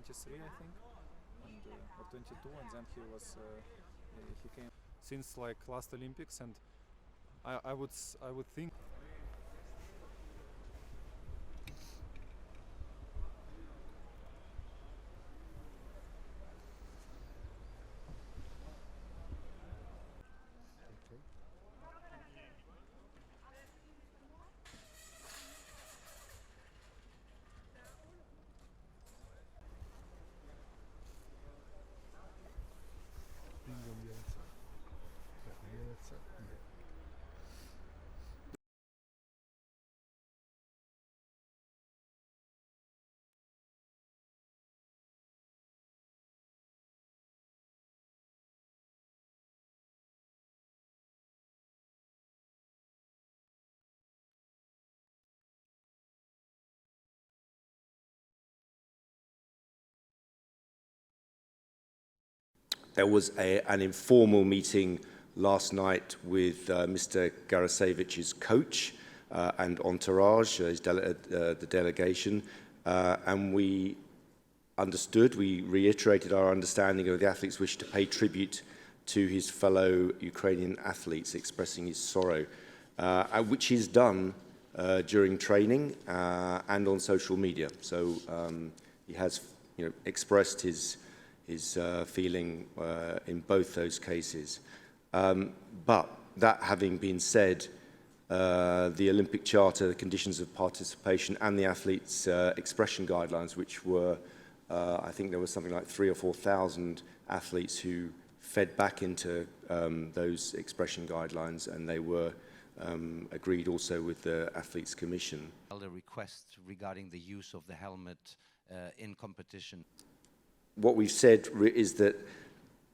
23, I think, and or 22, and then he came since like last Olympics, and I would think. There was an informal meeting last night with Mr. Heraskevych coach and entourage, the delegation, and we reiterated our understanding of the athlete's wish to pay tribute to his fellow Ukrainian athletes, expressing his sorrow, which he's done during training and on social media. So he has, expressed his feeling in both those cases. But that having been said, the Olympic Charter, the conditions of participation, and the athletes' expression guidelines, which were, I think there was something like 3,000 or 4,000 athletes who fed back into those expression guidelines, and they were agreed also with the Athletes' Commission. A request regarding the use of the helmet in competition. What we've said is that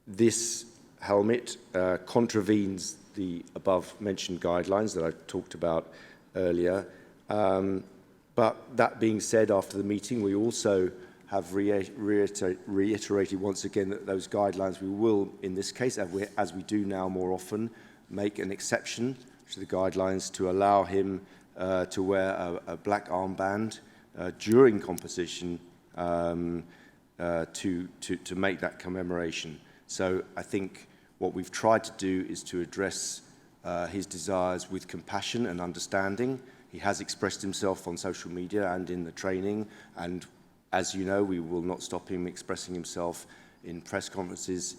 this helmet contravenes the above-mentioned guidelines that I talked about earlier. But that being said, after the meeting, we also have reiterated once again that those guidelines we will, in this case, as we do now more often, make an exception to the guidelines to allow him to wear a black armband during competition to make that commemoration. So I think what we've tried to do is to address his desires with compassion and understanding. He has expressed himself on social media and in the training, and as you know, we will not stop him expressing himself in press conferences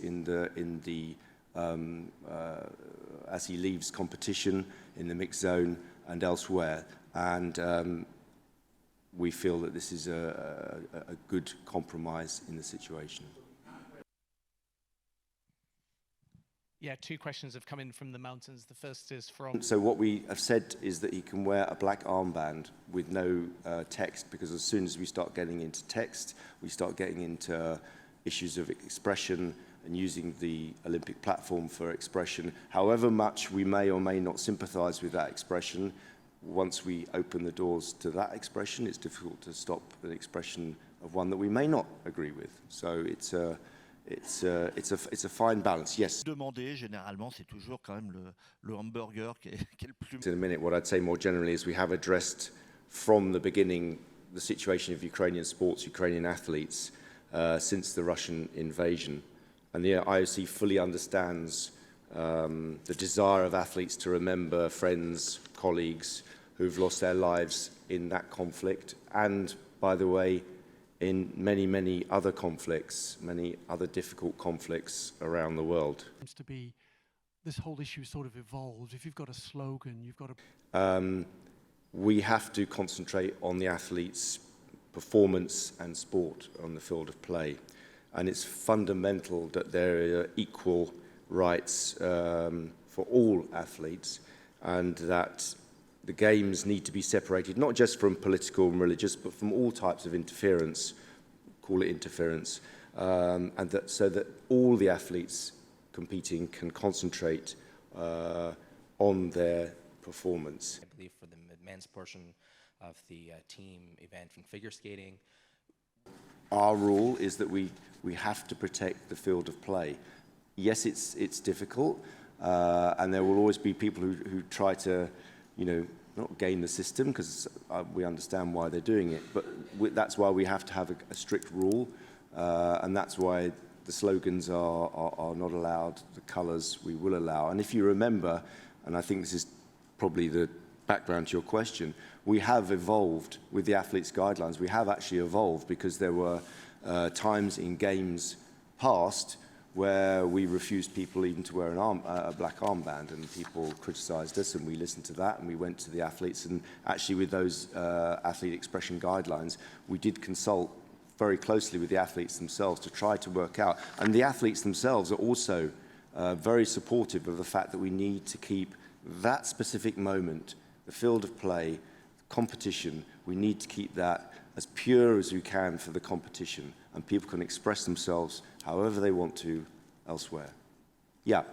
as he leaves competition in the mixed zone and elsewhere. And we feel that this is a good compromise in the situation. Yeah, two questions have come in from the mountains. The first is from... So what we have said is that he can wear a black armband with no text, because as soon as we start getting into text, we start getting into issues of expression and using the Olympic platform for expression. However much we may or may not sympathise with that expression, once we open the doors to that expression, it's difficult to stop an expression of one that we may not agree with. So it's a fine balance, yes. Demander, généralement, c'est toujours quand même le hamburger qui est le plus... In a minute, what I'd say more generally is we have addressed from the beginning the situation of Ukrainian sports, Ukrainian athletes, since the Russian invasion. And the IOC fully understands the desire of athletes to remember friends, colleagues who've lost their lives in that conflict, and, by the way, in many, many other conflicts, many other difficult conflicts around the world. Seems to be this whole issue sort of evolved. If you've got a slogan, you've got a... We have to concentrate on the athletes' performance and sport on the field of play. And it's fundamental that there are equal rights for all athletes, and that the games need to be separated, not just from political and religious, but from all types of interference, call it interference, and so that all the athletes competing can concentrate on their performance. I believe for the men's portion of the team event from figure skating. Our rule is that we have to protect the field of play. Yes, it's difficult, and there will always be people who try to, not game the system, because we understand why they're doing it. But that's why we have to have a strict rule and that's why the slogans are not allowed, the colours we will allow. And if you remember, and I think this is probably the background to your question, we have evolved with the athletes' guidelines. We have actually evolved because there were times in games past where we refused people even to wear a black armband, and people criticised us, and we listened to that, and we went to the athletes, and actually with those athlete expression guidelines, we did consult very closely with the athletes themselves to try to work out, and the athletes themselves are also very supportive of the fact that we need to keep that specific moment, the field of play, competition, we need to keep that as pure as we can for the competition, and people can express themselves however they want to elsewhere. Yeah.